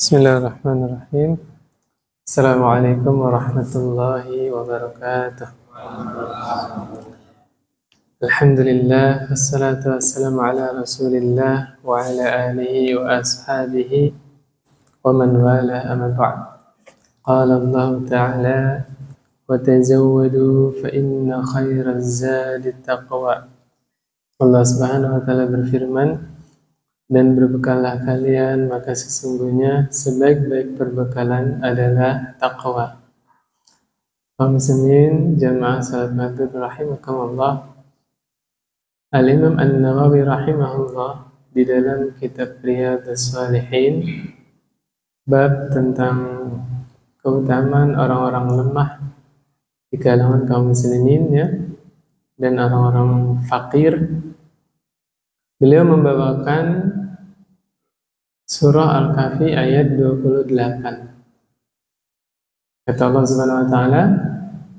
Bismillahirrahmanirrahim. Assalamualaikum warahmatullahi wabarakatuh. Alhamdulillah, wassalatu wassalamu ala rasulillah wa ala alihi wa ashabihi wa man wala amma ba'd. Qala Allah ta'ala wa tazawwadu fa inna khairaz zadi taqwa. Allah subhanahu wa ta'ala berfirman, dan berbekallah kalian, maka sesungguhnya sebaik-baik perbekalan adalah taqwa. Kaum muslimin jamaah salat maghrib rahimakumullah. Al-Imam An-Nawawi rahimahullah di dalam kitab Riyadhus Shalihin bab tentang keutamaan orang-orang lemah di kalangan kaum muslimin ya, dan orang-orang fakir. Beliau membawakan surah Al-Kahfi ayat 28. Kata Allah Subhanahu wa taala,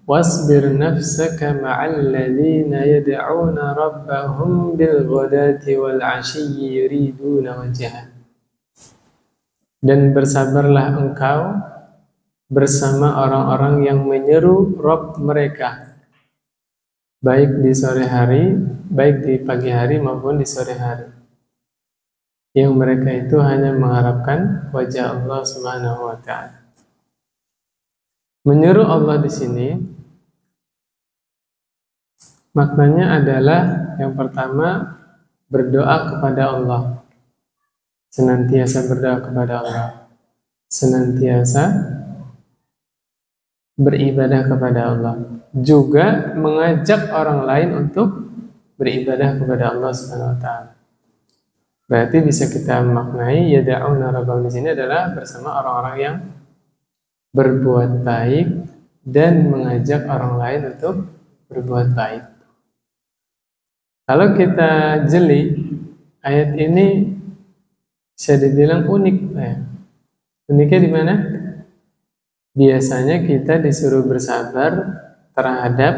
"Wasbir nafsaka ma'al ladzina yad'una rabbahum bil ghadati wal 'ashiyyi yuriduna wajhah." Dan bersabarlah engkau bersama orang-orang yang menyeru Rabb mereka, baik di sore hari, baik di pagi hari maupun di sore hari, yang mereka itu hanya mengharapkan wajah Allah Subhanahu wa taala. Menyeru Allah di sini maknanya adalah yang pertama berdoa kepada Allah. Senantiasa berdoa kepada Allah. Senantiasa beribadah kepada Allah. Juga mengajak orang lain untuk beribadah kepada Allah Subhanahu wa taala. Berarti bisa kita maknai yad'una rabbahum di sini adalah bersama orang-orang yang berbuat baik dan mengajak orang lain untuk berbuat baik. Kalau kita jeli, ayat ini bisa dibilang unik ya. Uniknya di mana? Biasanya kita disuruh bersabar terhadap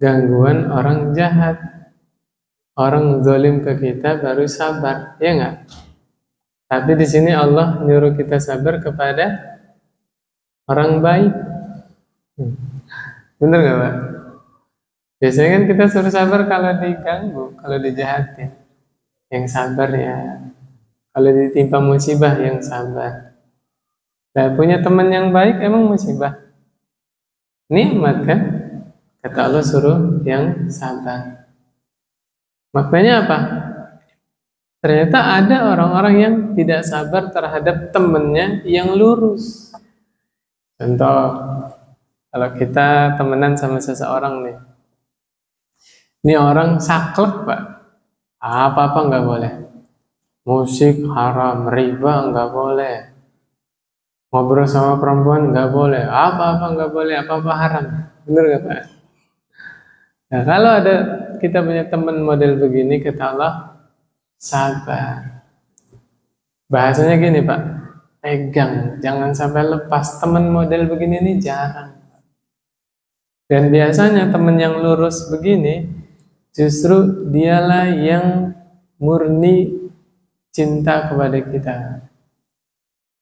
gangguan orang jahat. Orang zalim ke kita baru sabar, ya enggak? Tapi di sini Allah nyuruh kita sabar kepada orang baik. Bener nggak, Pak? Biasanya kan kita suruh sabar kalau diganggu, kalau dijahatin. Yang sabar ya. Kalau ditimpa musibah yang sabar. Nah, punya teman yang baik emang musibah nikmat kan? Kata Allah suruh yang sabar. Maknanya apa? Ternyata ada orang-orang yang tidak sabar terhadap temannya yang lurus. Contoh, kalau kita temenan sama seseorang nih, ini orang saklek, Pak. Apa-apa nggak boleh. Musik haram, riba nggak boleh. Ngobrol sama perempuan nggak boleh. Apa-apa nggak boleh, apa-apa haram. Bener nggak, Pak? Nah, kalau ada kita punya teman model begini, kata Allah, sabar. Bahasanya gini, Pak, pegang, jangan sampai lepas. Teman model begini ini jarang. Dan biasanya teman yang lurus begini, justru dialah yang murni cinta kepada kita.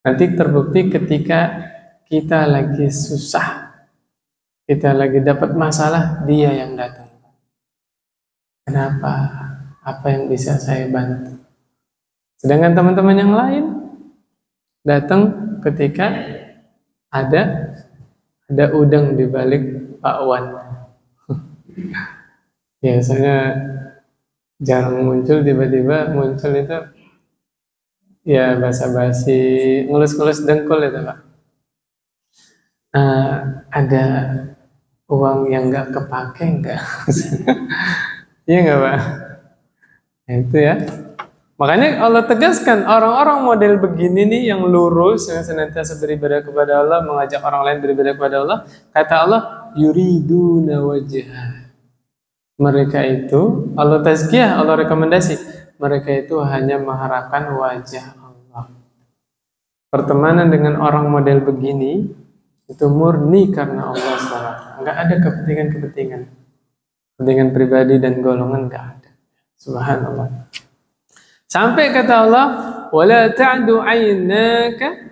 Nanti terbukti ketika kita lagi susah, kita lagi dapat masalah, dia yang datang. Kenapa? Apa yang bisa saya bantu? Sedangkan teman-teman yang lain datang ketika ada udang di balik bakwan. Biasanya jarang muncul, tiba-tiba muncul itu ya basa-basi, ngelus-ngelus dengkul itu, Pak. Ada uang yang nggak kepake nggak? Iya nggak, Pak? Nah, itu ya. Makanya Allah tegaskan orang-orang model begini nih yang lurus, yang senantiasa beribadah kepada Allah, mengajak orang lain beribadah kepada Allah. Kata Allah, yuriduna wajhah. Mereka itu, Allah tazkiyah, Allah rekomendasi. Mereka itu hanya mengharapkan wajah Allah. Pertemanan dengan orang model begini itu murni karena Allah SWT. Nggak ada kepentingan pribadi dan golongan, nggak ada. Subhanallah. Sampai kata Allah, wala ta'du 'ainaka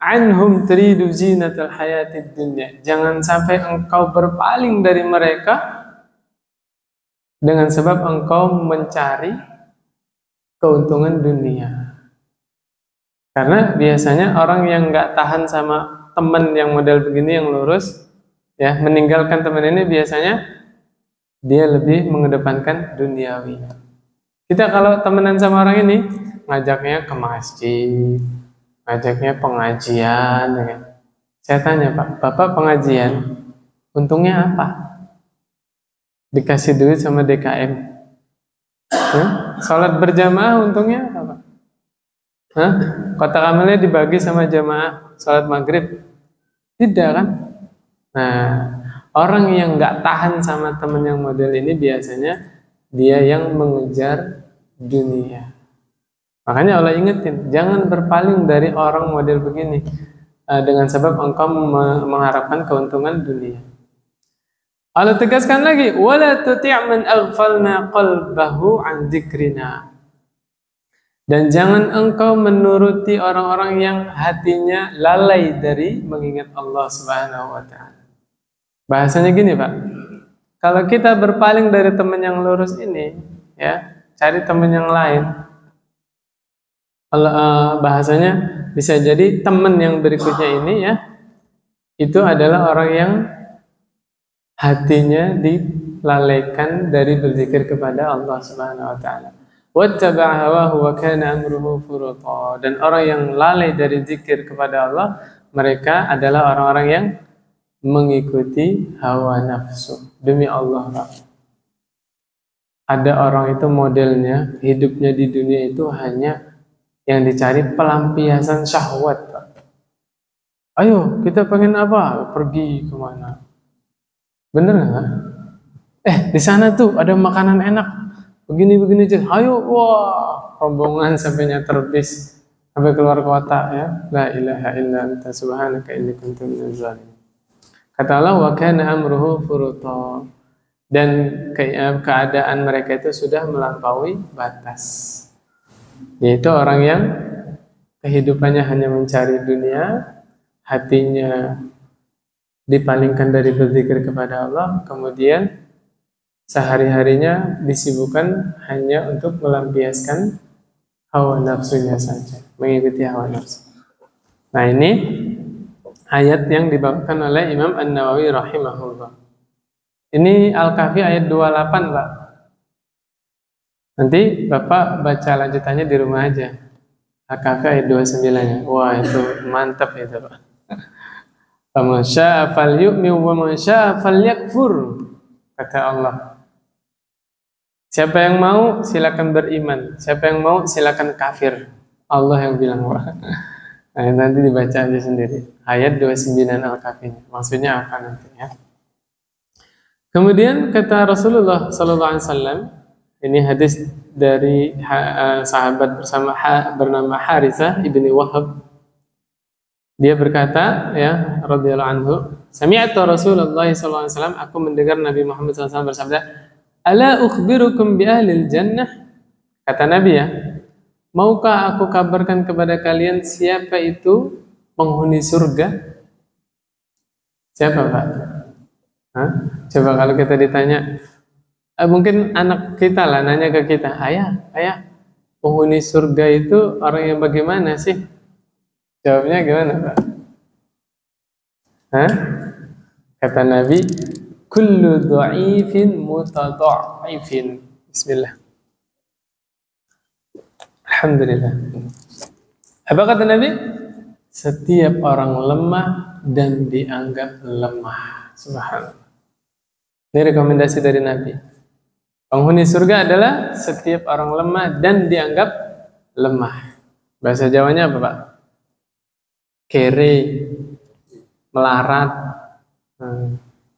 anhum turidu zinatal hayatid dunya. Jangan sampai engkau berpaling dari mereka dengan sebab engkau mencari keuntungan dunia. Karena biasanya orang yang nggak tahan sama teman yang model begini yang lurus, ya meninggalkan teman ini biasanya dia lebih mengedepankan duniawi. Kita kalau temenan sama orang ini, ngajaknya ke masjid, ngajaknya pengajian. Ya. Saya tanya, Pak, Bapak pengajian, untungnya apa? Dikasih duit sama DKM. Salat berjamaah untungnya apa? Kotak amalnya dibagi sama jamaah salat maghrib? Tidak kan? Nah, orang yang nggak tahan sama teman yang model ini biasanya dia yang mengejar dunia. Makanya Allah ingetin, jangan berpaling dari orang model begini dengan sebab engkau mengharapkan keuntungan dunia. Allah tegaskan lagi, wala tuti' man aghfalna qalbahu an dzikrina. Dan jangan engkau menuruti orang-orang yang hatinya lalai dari mengingat Allah Subhanahu wa taala. Bahasanya gini, Pak. Kalau kita berpaling dari teman yang lurus ini, ya, cari teman yang lain. Bahasanya bisa jadi teman yang berikutnya ini, ya, itu adalah orang yang hatinya dilalaikan dari berzikir kepada Allah Subhanahu wa taala. Wattaba'a hawahu wa kana amruhu furuta. Dan orang yang lalai dari zikir kepada Allah, mereka adalah orang-orang yang mengikuti hawa nafsu. Demi Allah, Pak. Ada orang itu modelnya, hidupnya di dunia itu hanya yang dicari pelampiasan syahwat, Pak. Ayo, kita pengen apa? Pergi kemana? Bener nggak? Di sana tuh ada makanan enak. Begini-begini aja. Ayo, wah, rombongan sampai nyater bis sampai keluar kota, ya. La ilaha illa anta subhanaka inni kuntu minaz zalimin. Kata Allah, wa kana amruhu furuta. Dan keadaan mereka itu sudah melampaui batas. Yaitu orang yang kehidupannya hanya mencari dunia, hatinya dipalingkan dari berzikir kepada Allah, kemudian sehari-harinya disibukkan hanya untuk melampiaskan hawa nafsunya saja, mengikuti hawa nafsu. Nah, ini ayat yang dibawakan oleh Imam An-Nawawi rahimahullah. Ini Al-Kahfi ayat 28, Pak. Nanti Bapak baca lanjutannya di rumah aja. Al-Kahfi ayat 29-nya. Wah, itu mantap itu, Pak. Faman syaa'a falyu'min wa man syaa'a falyakfur. Kata Allah. Siapa yang mau silakan beriman, siapa yang mau silakan kafir. Allah yang bilang, Pak. Nah, nanti dibaca aja sendiri. Ayat 29 Al-Kahfi. Maksudnya apa nanti, ya? Kemudian kata Rasulullah sallallahu alaihi wasallam, ini hadis dari sahabat bernama Harithah ibni Wahab. Dia berkata, ya, radhiyallahu anhu, sami'tu Rasulullah sallallahu alaihi wasallam, aku mendengar Nabi Muhammad SAW bersabda, ala ukhbirukum bi ahlil jannah. Kata Nabi, ya, maukah aku kabarkan kepada kalian siapa itu penghuni surga? Siapa, Pak? Coba kalau kita ditanya, mungkin anak kita lah nanya ke kita, ayah, penghuni surga itu orang yang bagaimana sih? Jawabnya gimana, Pak? Kata Nabi, kullu dha'ifin mutadha'ifin. Bismillah. Alhamdulillah. Apa kata Nabi? Setiap orang lemah dan dianggap lemah. Subhanallah. Ini rekomendasi dari Nabi. Penghuni surga adalah setiap orang lemah dan dianggap lemah. Bahasa Jawanya apa, Pak? Kere, melarat,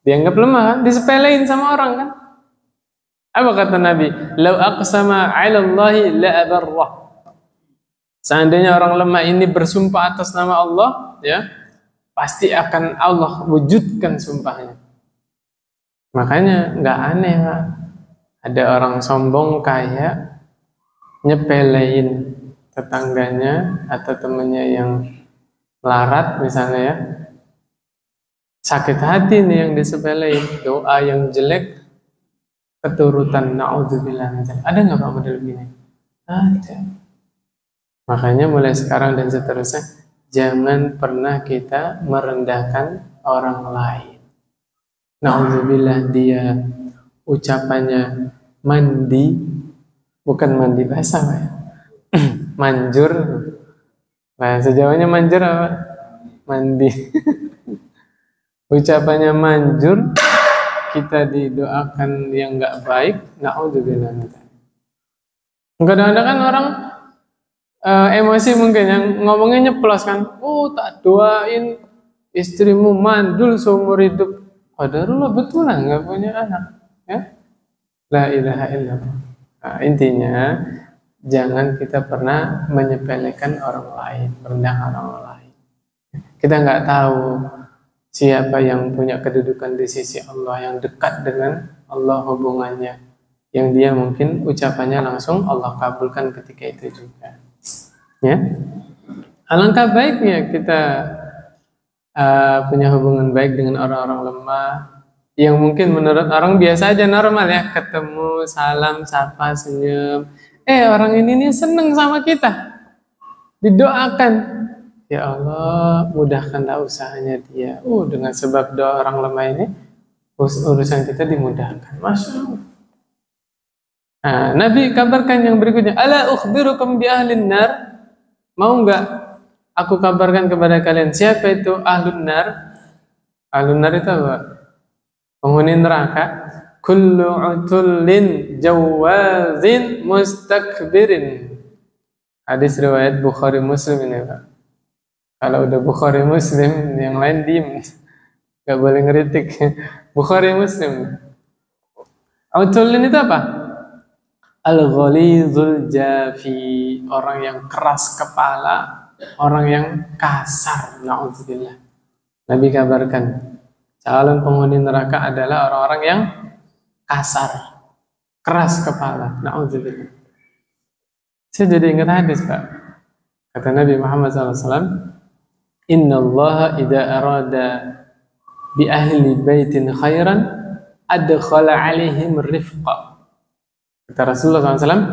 dianggap lemah kan? Disepelein sama orang kan? Apa kata Nabi? Lau aqsama 'ala Allahi la abarrah. Seandainya orang lemah ini bersumpah atas nama Allah, ya, pasti akan Allah wujudkan sumpahnya. Makanya nggak aneh, Pak. Ada orang sombong kaya, nyepelein tetangganya atau temennya yang melarat misalnya ya, sakit hati nih yang disepelein, doa yang jelek keturutan, naudzubillah. Ada nggak Pak model gini? Ada. Makanya mulai sekarang dan seterusnya jangan pernah kita merendahkan orang lain. Naudzubillah, dia ucapannya mandi, bukan mandi basah Pak ya. Manjur, bahasa Jawanya manjur apa? Mandi. Ucapannya manjur, kita didoakan yang nggak baik, naudzubillah. Kadang-kadang kan orang emosi mungkin yang ngomongnya nyeplos kan, tak doain istrimu mandul seumur hidup. Qadarullah, betul lah nggak punya anak, ya. La ilaha illallah. Nah, intinya jangan kita pernah menyepelekan orang lain, merendahkan orang lain. Kita nggak tahu siapa yang punya kedudukan di sisi Allah, yang dekat dengan Allah hubungannya, yang dia mungkin ucapannya langsung Allah kabulkan ketika itu juga. Ya, alangkah baiknya kita punya hubungan baik dengan orang-orang lemah, yang mungkin menurut orang biasa aja, normal ya, ketemu, salam, sapa, senyum. Orang ini nih seneng sama kita, didoakan, ya Allah mudahkanlah usahanya dia. Dengan sebab doa orang lemah ini urusan kita dimudahkan. Masya Allah. Nah, Nabi kabarkan yang berikutnya, ala ukhbirukum bi ahlin nar, mau nggak aku kabarkan kepada kalian siapa itu ahlun nar? Ahlun nar itu apa? Penghuni neraka. Kullu utullin jawazin mustakbirin. Hadis riwayat Bukhari Muslim ini Pak. Kalau udah Bukhari Muslim, yang lain diem, nggak boleh ngeritik. Bukhari Muslim. Utullin itu apa? Al-ghalidhul jafi, orang yang keras kepala, orang yang kasar. Na'udzubillah. Nabi kabarkan calon penghuni neraka adalah orang-orang yang kasar, keras kepala. Na'udzubillah. Saya jadi ingat hadis Pak. Kata Nabi Muhammad SAW, Inna Allah idha arada bi ahli baitin khairan adkhala alaihim rifqa. Kata Rasulullah SAW,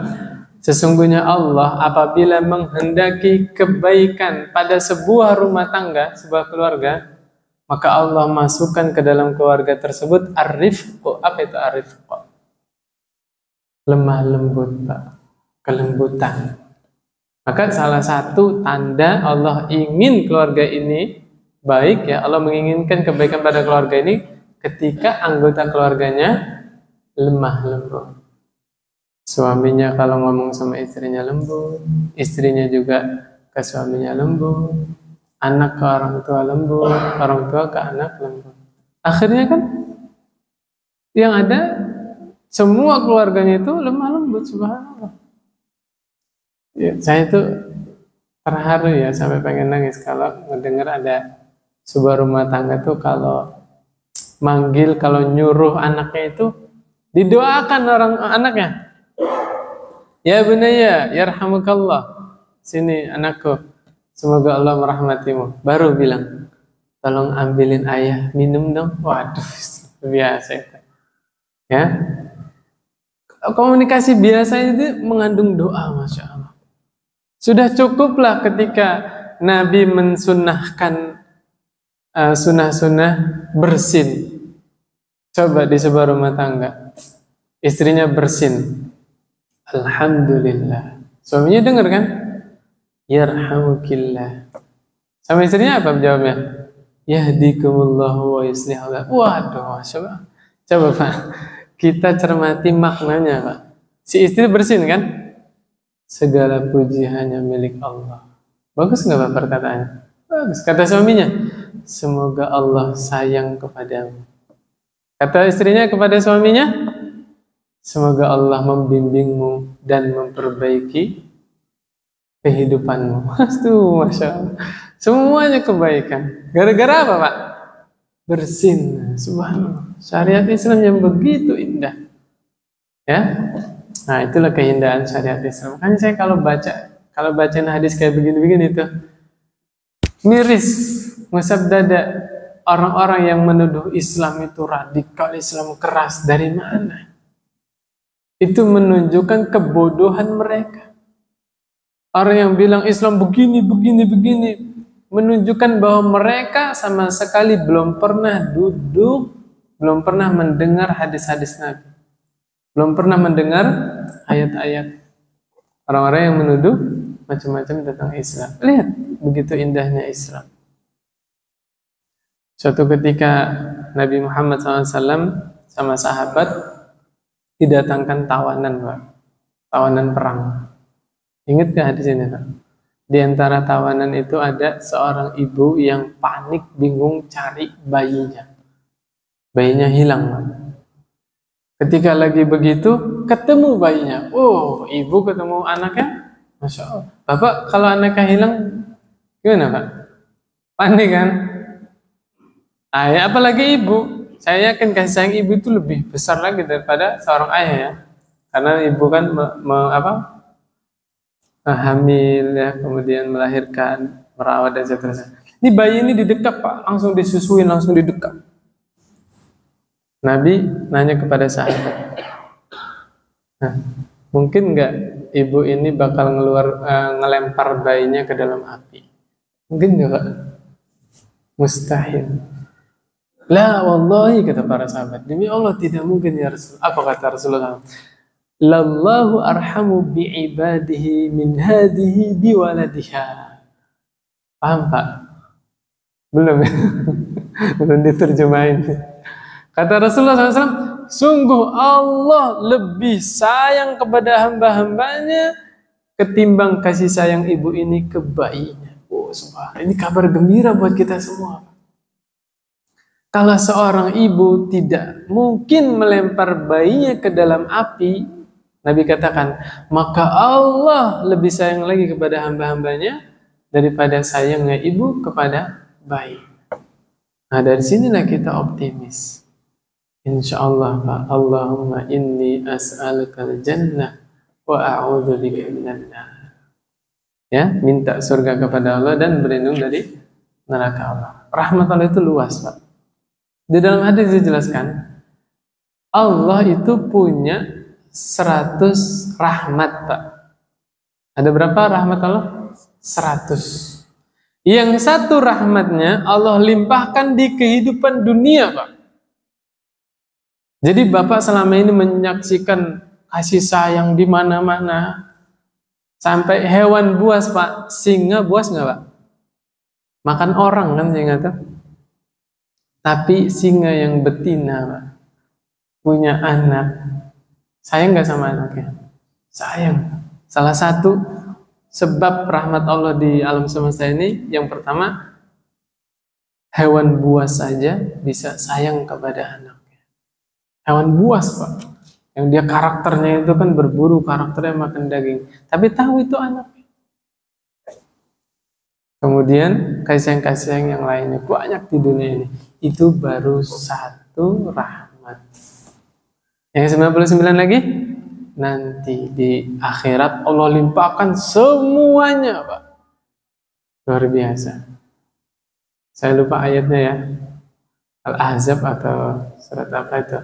sesungguhnya Allah apabila menghendaki kebaikan pada sebuah rumah tangga, sebuah keluarga, maka Allah masukkan ke dalam keluarga tersebut ar-rifqu. Apa itu ar-rifqu? Lemah lembut, Pak. Kelembutan. Maka salah satu tanda Allah ingin keluarga ini baik, ya, Allah menginginkan kebaikan pada keluarga ini ketika anggota keluarganya lemah lembut. Suaminya kalau ngomong sama istrinya lembut, istrinya juga ke suaminya lembut, anak ke orang tua lembut, orang tua ke anak lembut. Akhirnya kan yang ada semua keluarganya itu lemah lembut, subhanallah. Ya, saya itu terharu ya, sampai pengen nangis kalau mendengar ada sebuah rumah tangga tuh kalau manggil, kalau nyuruh anaknya itu didoakan orang anaknya. Ya bunayya, yarhamukallah. Sini anakku, semoga Allah merahmatimu. Baru bilang, tolong ambilin ayah minum dong. Waduh, biasa itu. Ya, komunikasi biasa itu mengandung doa, masya Allah. Sudah cukuplah ketika Nabi mensunnahkan sunnah-sunnah bersin. Coba di sebuah rumah tangga, istrinya bersin, alhamdulillah. Suaminya dengar kan? Yarhamukillah. Sama istrinya apa jawabnya? Yahdikumullahu wa yuslihu lakum. Waduh, masya Allah. Coba Pak, kita cermati maknanya Pak. Si istri bersin kan? Segala puji hanya milik Allah. Bagus nggak Pak perkataannya? Bagus. Kata suaminya, semoga Allah sayang kepadamu. Kata istrinya kepada suaminya, semoga Allah membimbingmu dan memperbaiki kehidupanmu. Aduh, masya Allah. Semuanya kebaikan. Gara-gara apa Pak? Bersin. Subhanallah. Syariat Islam yang begitu indah. Ya, nah itulah keindahan syariat Islam. Makanya saya kalau bacain hadis kayak begini-begini tuh miris, ngusap dada. Orang-orang yang menuduh Islam itu radikal, Islam keras, dari mana? Itu menunjukkan kebodohan mereka. Orang yang bilang Islam begini, menunjukkan bahwa mereka sama sekali belum pernah duduk, belum pernah mendengar hadis-hadis Nabi, belum pernah mendengar ayat-ayat. Orang-orang yang menuduh macam-macam tentang Islam. Lihat begitu indahnya Islam. Suatu ketika Nabi Muhammad SAW sama sahabat didatangkan tawanan, Pak. Tawanan perang. Ingat gak hadis ini, Pak? Di antara tawanan itu ada seorang ibu yang panik, bingung cari bayinya. Bayinya hilang, Pak. Ketika lagi begitu, ketemu bayinya. Oh, ibu ketemu anaknya. Masya Allah. Bapak, kalau anaknya hilang, gimana, Pak? Panik kan? Ayah, apalagi ibu. Saya yakin kasih sayang ibu itu lebih besar lagi daripada seorang ayah ya. Karena ibu kan hamil ya, kemudian melahirkan, merawat dan seterusnya. Ini bayi ini didekap, Pak, langsung disusuin, langsung didekap. Nabi nanya kepada sahabat, nah, mungkin nggak ibu ini bakal ngelempar bayinya ke dalam api? Mungkin nggak, Pak? Mustahil. La wallahi, kata para sahabat, demi Allah tidak mungkin ya Rasul. Apa kata Rasulullah? Lallahu arhamu bi'ibadihi min hadihi biwaladiha. Paham, Pak? Belum ya? Belum diterjemahin. Kata Rasulullah SAW, sungguh Allah lebih sayang kepada hamba-hambanya ketimbang kasih sayang ibu ini ke bayinya. Oh, subhanallah. Ini kabar gembira buat kita semua. Kalau seorang ibu tidak mungkin melempar bayinya ke dalam api, Nabi katakan, maka Allah lebih sayang lagi kepada hamba-hambanya daripada sayangnya ibu kepada bayi. Nah, dari sinilah kita optimis. Insya Allah, Pak. Allahumma inni as'alukal jannah wa a'udhu bika minan nar. Ya, minta surga kepada Allah dan berlindung dari neraka Allah. Rahmat Allah itu luas, Pak. Di dalam hadis dijelaskan, Allah itu punya 100 rahmat, Pak. Ada berapa rahmat Allah? 100. Yang satu rahmatnya Allah limpahkan di kehidupan dunia, Pak. Jadi Bapak selama ini menyaksikan kasih sayang di mana-mana. Sampai hewan buas, Pak. Singa buas nggak, Pak? Makan orang kan singa tuh. Tapi singa yang betina, Pak, punya anak, sayang nggak sama anaknya? Sayang. Salah satu sebab rahmat Allah di alam semesta ini, yang pertama, hewan buas saja bisa sayang kepada anaknya. Hewan buas, Pak, yang dia karakternya itu kan berburu, karakternya makan daging, tapi tahu itu anaknya. Kemudian kasih sayang yang lainnya banyak di dunia ini. Itu baru satu rahmat. Yang 99 lagi, nanti di akhirat Allah limpahkan semuanya, Pak. Luar biasa. Saya lupa ayatnya ya. Al-Ahzab atau surat apa itu?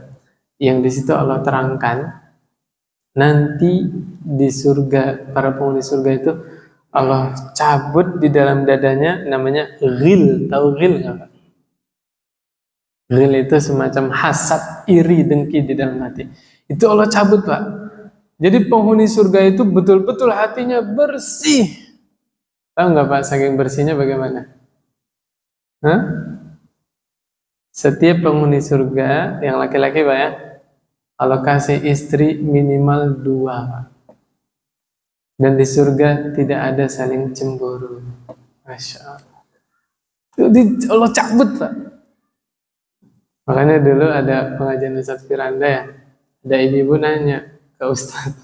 Yang di situ Allah terangkan, nanti di surga, para penghuni surga itu Allah cabut di dalam dadanya, namanya ghil. Tahu ghil nggak, Pak? Ghil itu semacam hasad, iri, dengki di dalam hati. Itu Allah cabut, Pak. Jadi penghuni surga itu betul-betul hatinya bersih. Tahu nggak, Pak, saking bersihnya bagaimana? Hah? Setiap penghuni surga yang laki-laki, Pak ya, Allah kasih istri minimal 2, Pak. Dan di surga tidak ada saling cemburu. Masya Allah. Jadi Allah cabut, Pak. Makanya dulu ada pengajian Ustadz Firanda ya, ada ibu-ibu nanya ke Ustadz,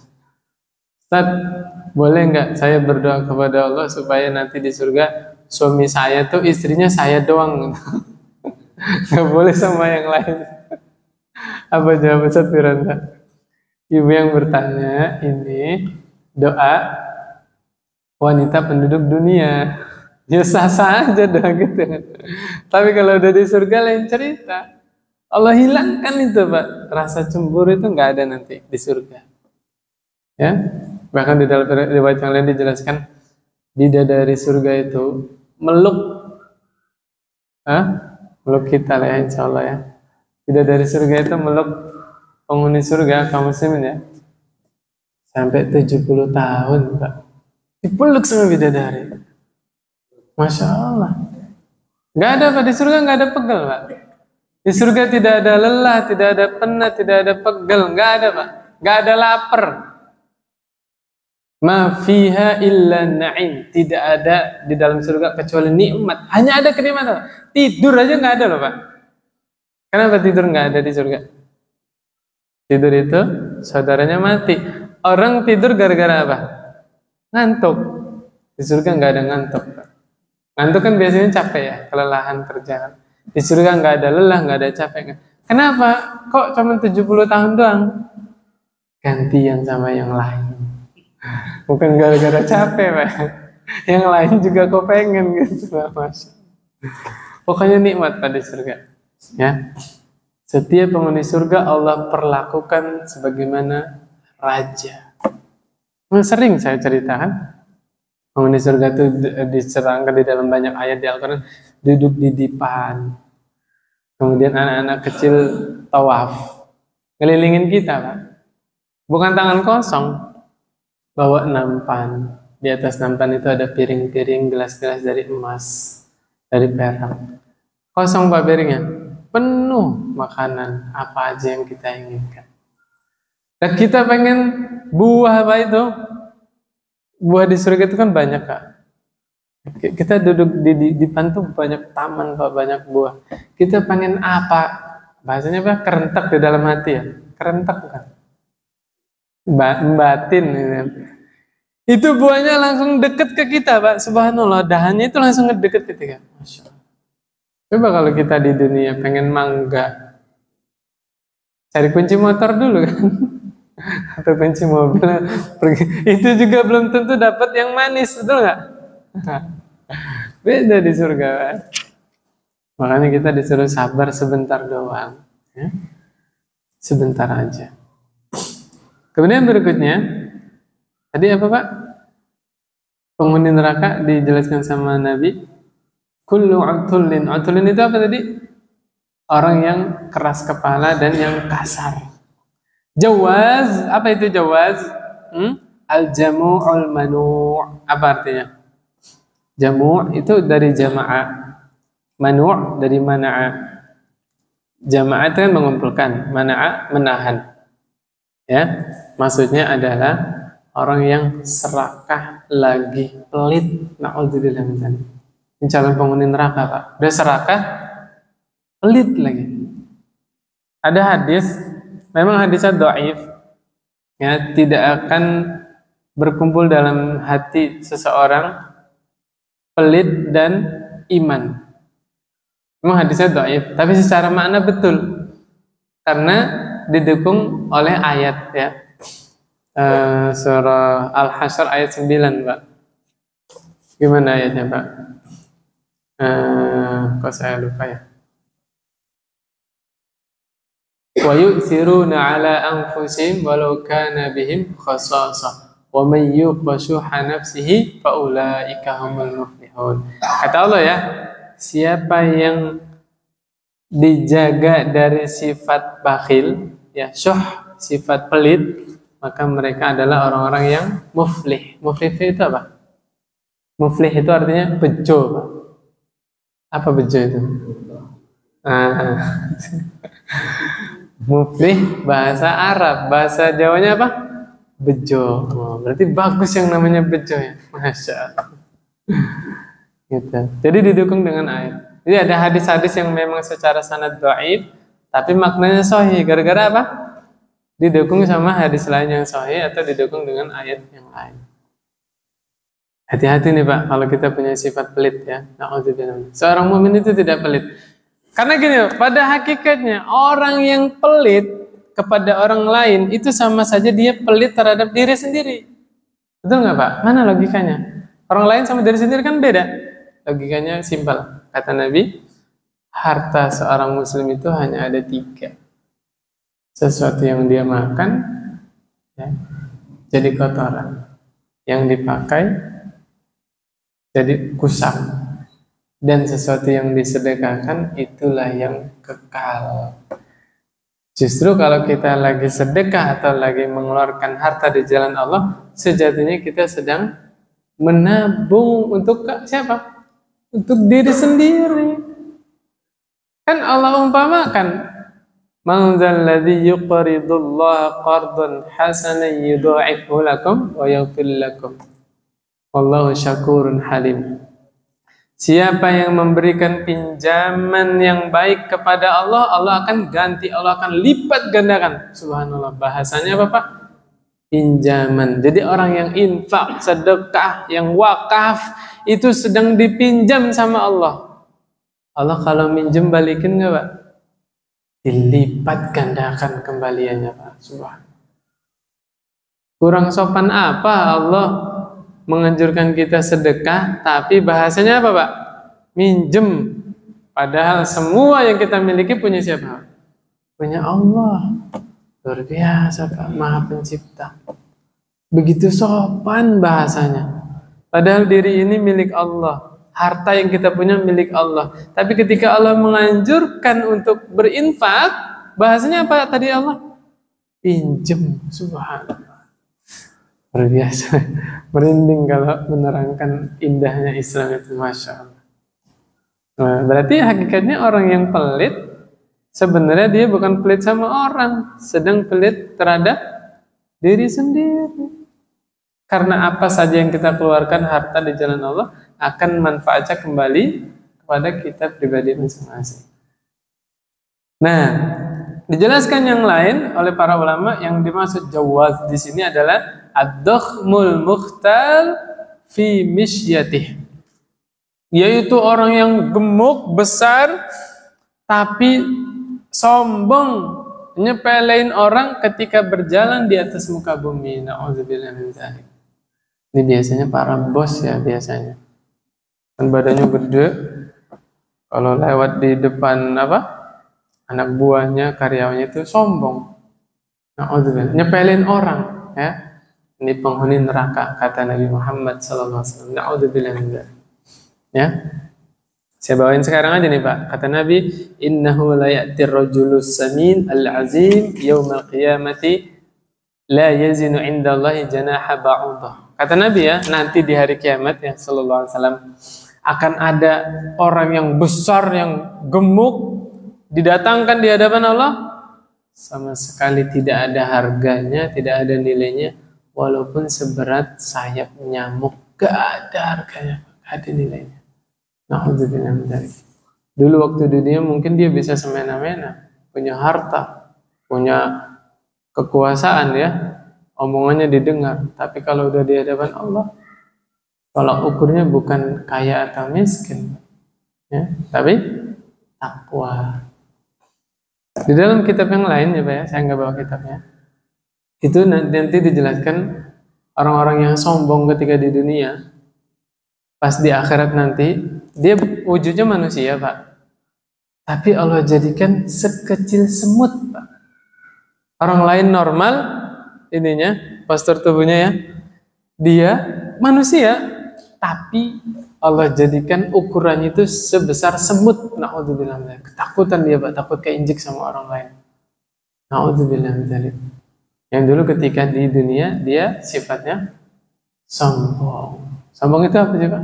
Ustadz, boleh nggak saya berdoa kepada Allah supaya nanti di surga suami saya tuh istrinya saya doang, nggak boleh sama yang lain? Apa jawab Ustadz Firanda? Ibu yang bertanya ini doa wanita penduduk dunia. Ya sah-sah aja doa gitu. Tapi kalau udah di surga lain cerita. Allah hilangkan itu Pak. Rasa cemburu itu nggak ada nanti di surga. Ya, bahkan di dalam riwayat yang lain dijelaskan bidadari surga itu meluk, meluk kita lah ya, insya Allah ya. Bidadari surga itu meluk penghuni surga kaum muslimin ya, sampai 70 tahun Pak, dipeluk sama bidadari. Masya Allah. Nggak ada Pak di surga, nggak ada pegel Pak. Di surga tidak ada lelah, tidak ada penat, tidak ada pegel, nggak ada Pak. Nggak ada lapar. Ma fiha illa na'im. Tidak ada di dalam surga kecuali nikmat. Hanya ada kenikmatan. Tidur aja nggak ada loh Pak. Kenapa tidur nggak ada di surga? Tidur itu saudaranya mati. Orang tidur gara-gara apa? Ngantuk. Di surga nggak ada ngantuk Pak. Ngantuk kan biasanya capek ya, kelelahan kerjaan. Di surga nggak ada lelah, nggak ada capek. Kenapa? Kok cuma 70 tahun doang? Gantian sama yang lain. Bukan gara-gara capek, Pak. Yang lain juga kok pengen gitu, Mas. Pokoknya nikmat pada surga. Ya. Setiap penghuni surga Allah perlakukan sebagaimana raja. Sering saya ceritakan. Penghuni surga itu dicerangkan di dalam banyak ayat di Al-Quran, duduk di dipan. Kemudian anak-anak kecil tawaf, ngelilingin kita Pak. Bukan tangan kosong, bawa nampan. Di atas nampan itu ada piring-piring, gelas-gelas dari emas, dari perak. Kosong Pak piringnya, penuh makanan apa aja yang kita inginkan. Dan kita pengen buah Pak itu. Buah di surga itu kan banyak Kak. Kita duduk di pantu banyak taman Pak, banyak buah. Kita pengen apa? Bahasanya Pak, kerentak di dalam hati ya. Kerentak kan? Batin. Itu buahnya langsung deket ke kita Pak. Subhanallah, dahannya itu langsung deket ke kita. Masya Allah. Coba kalau kita di dunia pengen mangga, cari kunci motor dulu kan. Atau kunci mobil pergi. Itu juga belum tentu dapat yang manis, betul nggak? Beda di surga kan? Makanya kita disuruh sabar sebentar doang ya? Sebentar aja. Kemudian berikutnya tadi apa Pak? Penghuni neraka dijelaskan sama Nabi, kullu utulin. Utulin itu apa tadi? Orang yang keras kepala dan yang kasar. Jawaz, apa itu jawaz? Al-jamu'ul manu'. Apa artinya? Jamu' itu dari jama'a. Manu' dari mana'a. Jama'a itu kan mengumpulkan, mana'a menahan. Ya, maksudnya adalah orang yang serakah lagi, pelit. Na'udzubillah min dzalik. Ini calon penghuni neraka, Pak. Udah serakah, pelit lagi. Ada hadis, memang hadisnya dhaif, ya, tidak akan berkumpul dalam hati seseorang pelit dan iman. Memang hadisnya dhaif, tapi secara makna betul, karena didukung oleh ayat ya. Surah Al-Hasyr ayat 9 Pak. Gimana ayatnya Pak? Kok saya lupa ya. Wa yu'thiruna ala anfusihim walau kana bihim khasasah wa man yuqa syuha nafsihi fa ulaika humul muflihun. Kata Allah ya, siapa yang dijaga dari sifat bakhil ya, syuh, sifat pelit, maka mereka adalah orang-orang yang muflih. Muflih itu apa? Muflih itu artinya bejo Pak. Apa bejo itu? Muflih bahasa Arab, bahasa Jawanya apa? Bejo. Oh, berarti bagus yang namanya bejo ya. Masya Allah. Gitu. Jadi didukung dengan ayat. Jadi ada hadis-hadis yang memang secara sanad dhaif, tapi maknanya sahih. Gara-gara apa? Didukung sama hadis lain yang sahih atau didukung dengan ayat yang lain. Hati-hati nih Pak, kalau kita punya sifat pelit ya. Na'udzubillah. Seorang mukmin itu tidak pelit. Karena gini, pada hakikatnya orang yang pelit kepada orang lain itu sama saja dia pelit terhadap diri sendiri. Betul nggak Pak? Mana logikanya? Orang lain sama diri sendiri kan beda. Logikanya simpel. Kata Nabi, harta seorang muslim itu hanya ada 3. Sesuatu yang dia makan, ya, jadi kotoran. Yang dipakai, jadi kusam. Dan sesuatu yang disedekahkan, itulah yang kekal. Justru kalau kita lagi sedekah atau lagi mengeluarkan harta di jalan Allah, sejatinya kita sedang menabung untuk siapa? Untuk diri sendiri. Kan Allah umpamakan, man dzalladzi yuqridullaha qardan hasanan yudha'ifhu lakum wa yaghfir lakum. Wallahu syakurun halim. Siapa yang memberikan pinjaman yang baik kepada Allah, Allah akan ganti, Allah akan lipat gandakan. Subhanallah, bahasanya apa Pak? Pinjaman. Jadi orang yang infak, sedekah, yang wakaf, itu sedang dipinjam sama Allah. Allah kalau minjem balikin nggak Pak? Dilipat gandakan kembaliannya Pak. Subhanallah. Kurang sopan apa Allah menganjurkan kita sedekah, tapi bahasanya apa Pak? Minjem. Padahal semua yang kita miliki punya siapa? Punya Allah. Luar biasa Pak, Maha Pencipta. Begitu sopan bahasanya. Padahal diri ini milik Allah. Harta yang kita punya milik Allah. Tapi ketika Allah menganjurkan untuk berinfak, bahasanya apa tadi Allah? Pinjem. Subhanallah. Luar biasa, merinding kalau menerangkan indahnya Islam itu, Masya Allah. Nah, berarti hakikatnya orang yang pelit, sebenarnya dia bukan pelit sama orang, sedang pelit terhadap diri sendiri. Karena apa saja yang kita keluarkan harta di jalan Allah akan manfaatnya kembali kepada kita pribadi masing-masing. Nah, dijelaskan yang lain oleh para ulama, yang dimaksud jawaz di sini adalah ad-dakhmul mukhtal fi misyatih, yaitu orang yang gemuk besar tapi sombong, nyepelein orang ketika berjalan di atas muka bumi. Na'udzubillah min dzalik. Ini biasanya para bos ya, biasanya kan badannya gede, kalau lewat di depan anak buahnya, karyawannya itu sombong. Na'udzubillah, nyepelin orang ya. Ini penghuni neraka, kata Nabi Muhammad SAW. Na'udzubillah min dzalik. Ya. Saya bawain sekarang aja nih Pak. Kata Nabi, innahu la ya'tir rajulus samin al-azim yaumal qiyamati la yazinu indallahi janaha ba'udah. Kata Nabi ya, nanti di hari kiamat ya sallallahu alaihi wasallam akan ada orang yang besar, yang gemuk, didatangkan di hadapan Allah, sama sekali tidak ada harganya, tidak ada nilainya, walaupun seberat sayap nyamuk, gak ada harganya, gak ada nilainya. Na'udzubillah min dzalik. Dulu waktu dunia mungkin dia bisa semena-mena, punya harta, punya kekuasaan ya, omongannya didengar. Tapi kalau udah di hadapan Allah, kalau ukurnya bukan kaya atau miskin, ya, tapi takwa. Di dalam kitab yang lain ya Pak ya, saya nggak bawa kitabnya. Itu nanti dijelaskan orang-orang yang sombong ketika di dunia, pas di akhirat nanti dia wujudnya manusia Pak, tapi Allah jadikan sekecil semut Pak. Orang lain normal ininya, postur tubuhnya ya, dia manusia, tapi Allah jadikan ukurannya itu sebesar semut. Na'udzubillah min dzalik. Ketakutan dia Pak, takut keinjek sama orang lain. Na'udzubillah min dzalik. Yang dulu ketika di dunia dia sifatnya sombong. Sombong itu apa sih Pak?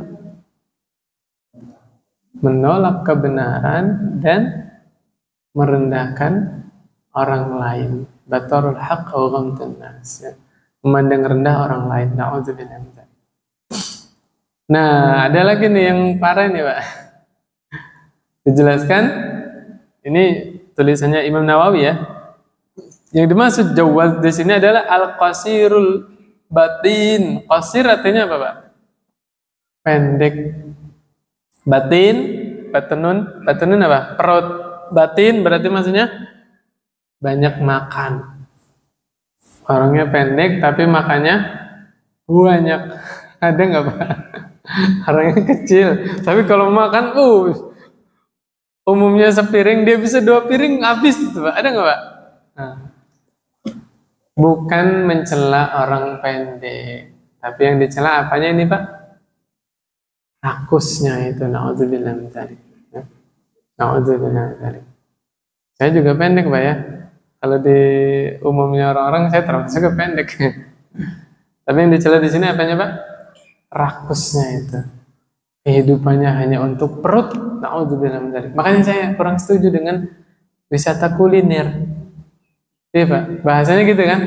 Menolak kebenaran dan merendahkan orang lain. Batarul haqq wa ghamtun nas. Memandang rendah orang lain. Na'udzubillah min dzalik. Nah, ada lagi nih yang parah nih Pak. Dijelaskan, ini tulisannya Imam Nawawi ya. Yang dimaksud jawaz di sini adalah al-qasirul batin. Qasir artinya apa Pak? Pendek. Batin, batenun apa? Perut. Batin berarti maksudnya banyak makan. Orangnya pendek tapi makannya banyak. Ada nggak Pak? Orangnya kecil tapi kalau makan umumnya sepiring dia bisa 2 piring habis itu Pak. Ada nggak Pak? Nah, bukan mencela orang pendek, tapi yang dicela apanya ini Pak? Rakusnya itu. Naudzubillah min dzalik. Naudzubillah min dzalik. Saya juga pendek Pak ya. Kalau di umumnya orang-orang saya termasuk juga pendek. Tapi yang dicela di sini apanya Pak? Rakusnya itu. Kehidupannya hanya untuk perut. Naudzubillah min dzalik. Makanya saya kurang setuju dengan wisata kuliner. Iya Pak, bahasanya gitu kan?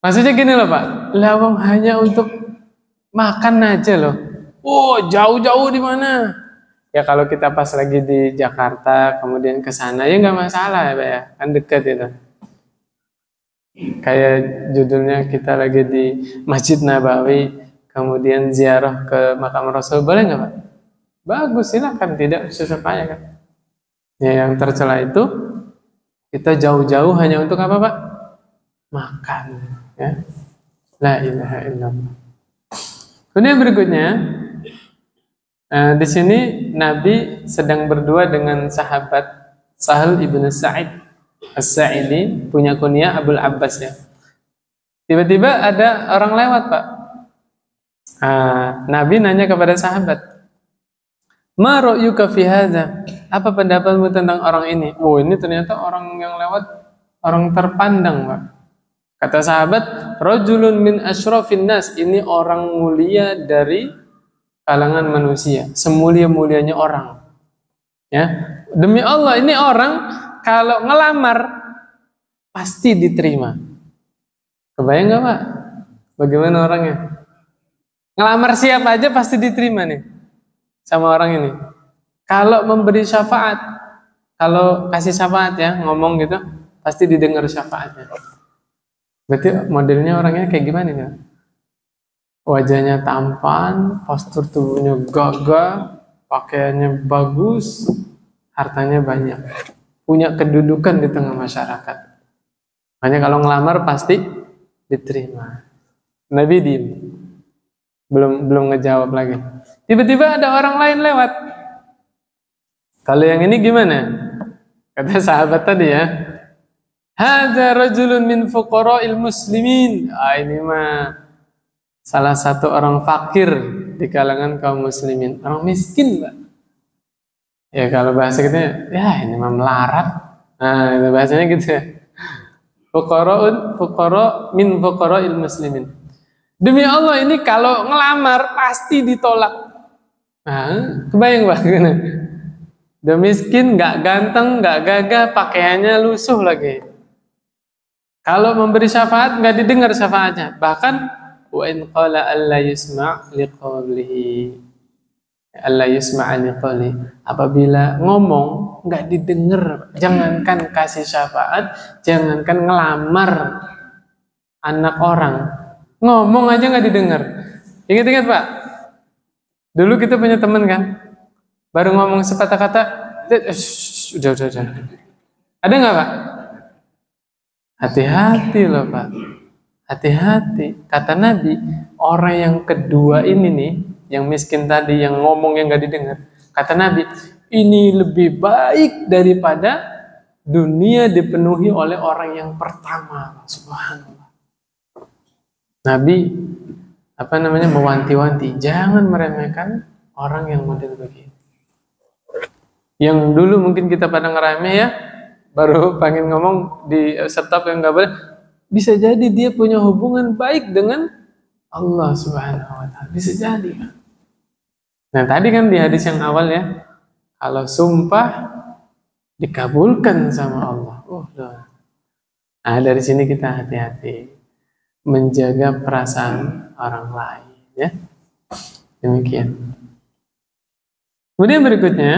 Maksudnya gini loh Pak, lawang hanya untuk makan aja loh. Jauh-jauh di mana? Ya kalau kita pas lagi di Jakarta, kemudian ke sana ya nggak masalah ya Pak ya, kan dekat itu. Kayak judulnya kita lagi di Masjid Nabawi, kemudian ziarah ke makam Rasul, boleh nggak Pak? Bagus, silakan, tidak susah payah kan? Ya yang tercela itu kita jauh-jauh hanya untuk apa Pak? Makan. Ya. La ilaha illallah. Kemudian berikutnya, di sini Nabi sedang berdua dengan sahabat Sahal ibnu Sa'id As-Sa'idi, punya kunyah Abul Abbas ya. Tiba-tiba ada orang lewat Pak. Nabi nanya kepada sahabat, "Ma ra'yuka fi hadza?" Apa pendapatmu tentang orang ini? Ini ternyata orang yang lewat orang terpandang, Pak. Kata sahabat, "Rajulun min asyrafin nas." Ini orang mulia dari kalangan manusia, semulia-mulianya orang. Ya. Demi Allah, ini orang kalau ngelamar pasti diterima. Kebayang nggak Pak? Bagaimana orangnya? Ngelamar siapa aja pasti diterima nih sama orang ini. Kalau memberi syafaat, kalau kasih syafaat ya, ngomong gitu, pasti didengar syafaatnya. Berarti modelnya orangnya kayak gimana nih? Wajahnya tampan, postur tubuhnya gagah, pakaiannya bagus, hartanya banyak, punya kedudukan di tengah masyarakat. Makanya kalau ngelamar pasti diterima. Nabi diem, belum ngejawab lagi. Tiba-tiba ada orang lain lewat. Kalau yang ini gimana? Kata sahabat tadi ya, hadza rajulun min fuqara'il muslimin. Ini mah salah satu orang fakir di kalangan kaum muslimin, orang miskin, Mbak. Ya kalau bahasa kita, ya ini mah melarat. Nah, itu bahasanya gitu ya. Fuqara min fuqara'il muslimin. Demi Allah ini kalau ngelamar pasti ditolak. Kebayang Mbak gimana? Udah miskin, nggak ganteng, nggak gagah, pakaiannya lusuh lagi. Kalau memberi syafaat nggak didengar syafaatnya. Bahkan wa in qala alla yusma' liqawlihi, alla yusma' liqawlihi. Apabila ngomong nggak didengar, jangankan kasih syafaat, jangankan ngelamar anak orang, ngomong aja nggak didengar. Ingat-ingat Pak, dulu kita punya teman kan, baru ngomong sepatah kata, udah. Ada nggak Pak? Hati-hati loh Pak. Hati-hati. Kata Nabi, orang yang kedua ini nih, yang miskin tadi, yang ngomong yang nggak didengar. Kata Nabi, ini lebih baik daripada dunia dipenuhi oleh orang yang pertama. Subhanallah. Nabi mewanti-wanti, jangan meremehkan orang yang model begini. Yang dulu mungkin kita pada ngeremeh ya, baru pengen ngomong di stop yang nggak boleh, bisa jadi dia punya hubungan baik dengan Allah Subhanahu wa Ta'ala, bisa jadi. Nah tadi kan di hadis yang awal ya, kalau sumpah dikabulkan sama Allah. Nah dari sini kita hati-hati menjaga perasaan orang lain ya. Demikian. Kemudian berikutnya,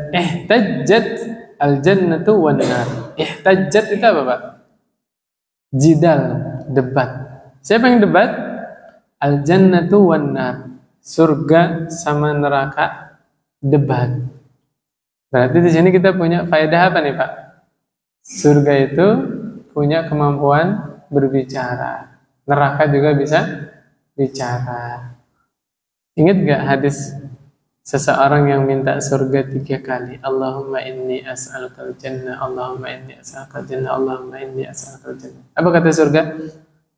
ihtajjat al-jannatu wan nar. Ihtajjat itu apa Pak? Jidal, debat. Siapa yang debat? Al-jannatu wan nar. Surga sama neraka debat. Berarti di sini kita punya faedah apa nih Pak? Surga itu punya kemampuan berbicara. Neraka juga bisa bicara. Ingat gak hadis seseorang yang minta surga 3 kali? Allahumma inni as'alukal jannah, Allahumma inni as'alukal jannah, Allahumma inni as'alukal jannah. Apa kata surga?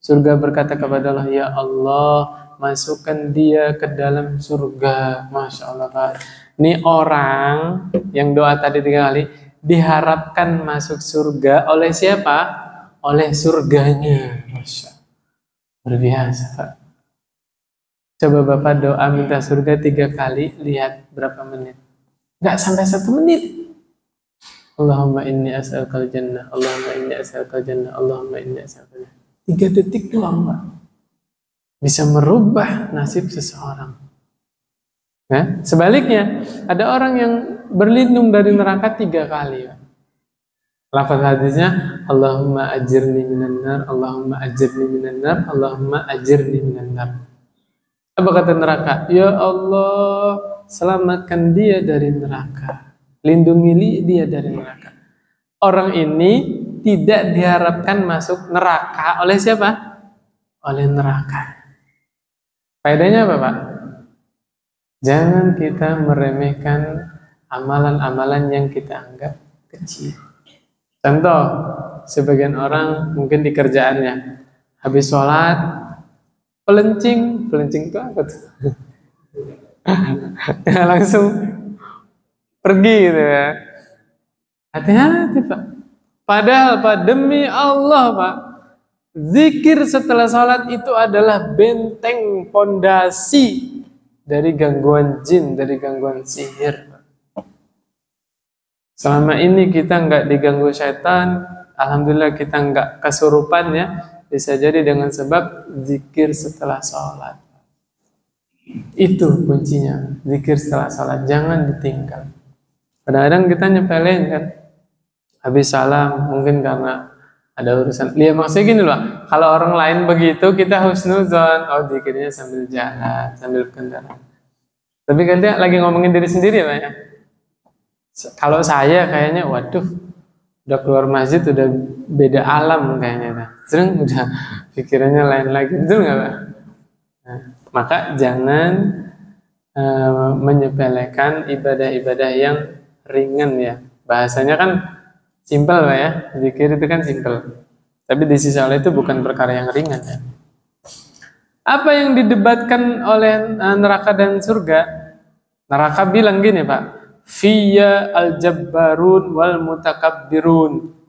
Surga berkata kepada Allah, ya Allah, masukkan dia ke dalam surga. Masya Allah Pak. Ini orang yang doa tadi 3 kali diharapkan masuk surga oleh siapa? Oleh surganya. Masya Allah. Berbiasa Pak. Coba Bapak doa minta surga 3 kali, lihat berapa menit. Gak sampai 1 menit. Allahumma inni as'alukal jannah, Allahumma inni as'alukal jannah, Allahumma inni as'alukal jannah. 3 detik doang Pak. Bisa merubah nasib seseorang. Nah, sebaliknya, ada orang yang berlindung dari neraka 3 kali. Lafaz hadisnya, Allahumma ajirni minan nar, Allahumma ajirni minan nar, Allahumma ajirni minan nar. Apa kata neraka? Ya Allah, selamatkan dia dari neraka. Lindungi dia dari neraka. Orang ini tidak diharapkan masuk neraka oleh siapa? Oleh neraka. Faedahnya apa Pak? Jangan kita meremehkan amalan-amalan yang kita anggap kecil. Contoh, sebagian orang mungkin di kerjaannya habis sholat pelencing itu apa tuh? Ya, langsung pergi gitu ya. Hati-hati Pak. Padahal Pak, demi Allah Pak, zikir setelah sholat itu adalah benteng pondasi dari gangguan jin, dari gangguan sihir. Selama ini kita nggak diganggu setan, alhamdulillah kita nggak kesurupan ya. Bisa jadi dengan sebab zikir setelah sholat. Itu kuncinya, zikir setelah sholat, jangan ditinggal. Kadang-kadang kita nyepelin kan, habis salam mungkin karena ada urusan. Dia maksudnya gini loh, kalau orang lain begitu kita husnuzon, oh zikirnya sambil jalan, sambil kendaraan. Tapi kan dia lagi ngomongin diri sendiri Pak ya. Kalau saya kayaknya, waduh, udah keluar masjid udah beda alam kayaknya. Sering udah pikirannya lain lagi, betul nggak Pak? Nah, maka jangan menyepelekan ibadah-ibadah yang ringan ya. Bahasanya kan simpel Pak ya, zikir itu kan simpel. Tapi di sisi Allah itu bukan perkara yang ringan ya. Apa yang didebatkan oleh neraka dan surga? Neraka bilang gini Pak, Fiyya al-jabbarun wal mutakabbirun.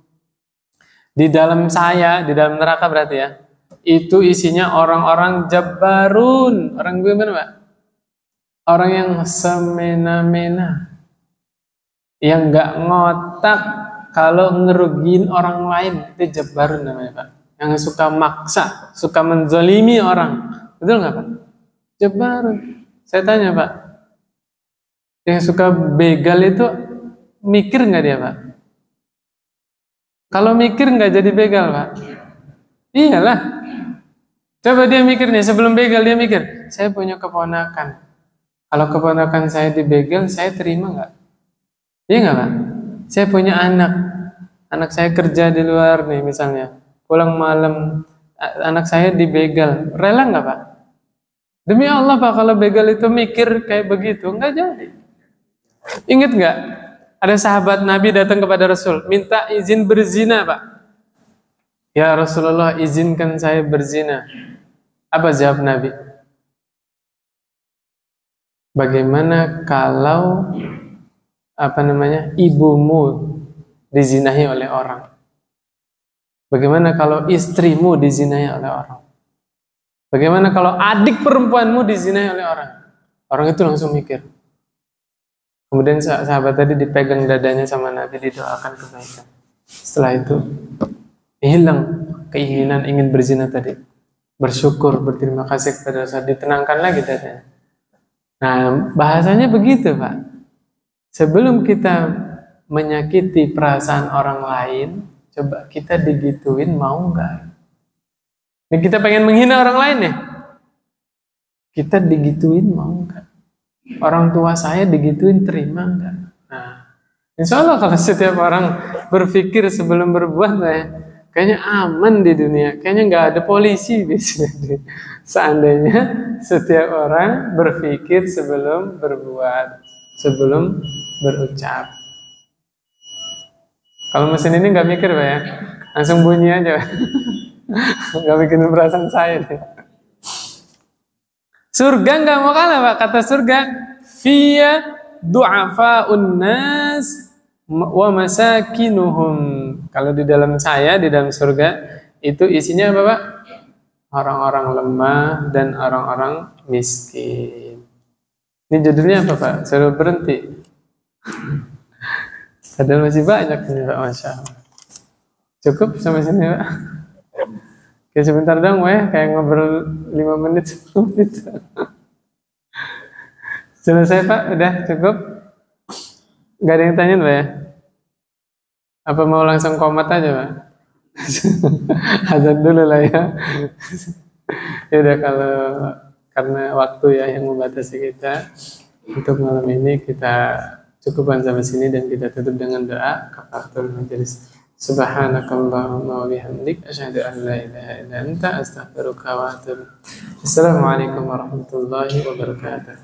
Di dalam saya, di dalam neraka berarti ya, itu isinya orang-orang jabbarun. Orang gimana Pak? Orang yang semena-mena, yang nggak ngotak kalau ngerugiin orang lain, itu jabbarun namanya Pak. Yang suka maksa, suka menzalimi orang, betul nggak Pak? Jabbarun. Saya tanya Pak, yang suka begal itu mikir nggak dia Pak? Kalau mikir nggak jadi begal Pak? Iyalah. Coba dia mikir nih, sebelum begal dia mikir, saya punya keponakan. Kalau keponakan saya dibegal, saya terima nggak? Iya nggak Pak? Saya punya anak saya kerja di luar nih misalnya, pulang malam, anak saya dibegal, rela nggak Pak? Demi Allah Pak, kalau begal itu mikir kayak begitu, nggak jadi. Ingat nggak? Ada sahabat Nabi datang kepada Rasul, minta izin berzina Pak. Ya Rasulullah, izinkan saya berzina. Apa jawab Nabi? Bagaimana kalau ibumu dizinahi oleh orang? Bagaimana kalau istrimu dizinahi oleh orang? Bagaimana kalau adik perempuanmu dizinahi oleh orang? Orang itu langsung mikir. Kemudian sahabat tadi dipegang dadanya sama Nabi, didoakan kebaikan. Setelah itu hilang keinginan ingin berzina tadi. Bersyukur, berterima kasih kepada Allah, ditenangkan lagi dadanya. Nah, bahasanya begitu Pak. Sebelum kita menyakiti perasaan orang lain, coba kita digituin, mau nggak? Ini kita pengen menghina orang lain ya? Kita digituin, mau nggak? Orang tua saya digituin, terima nggak? Nah, Insya Allah kalau setiap orang berpikir sebelum berbuat, kayaknya aman di dunia. Kayaknya nggak ada polisi di sini. Seandainya setiap orang berpikir sebelum berbuat, sebelum berucap. Kalau mesin ini nggak mikir, Pak ya, langsung bunyi aja. Nggak bikin perasaan saya deh. Surga nggak mau kalah, Pak. Kata surga, fiya du'afa'un nas wa masakinuhum. Kalau di dalam saya, di dalam surga, itu isinya apa, Pak? Orang-orang lemah dan orang-orang miskin. Ini judulnya apa, Pak? Suruh berhenti. Padahal masih banyak ini, Pak. Masya Allah. Cukup sampai sini, Pak? Oke, sebentar dong, kayak ngobrol 5 menit, 10 menit. Selesai, Pak? Udah cukup? Gak ada yang tanya, Pak ya? Apa mau langsung komat aja, Pak? Azan dulu lah ya. Ya udah, kalau karena waktu ya yang membatasi kita, untuk malam ini kita cukupkan sampai sini dan kita tutup dengan doa kafaratul majelis. Subhanakallahumma wa bihamdik asyhadu an la ilaha illa anta astaghfiruka wa atubu. Assalamualaikum warahmatullahi wabarakatuh.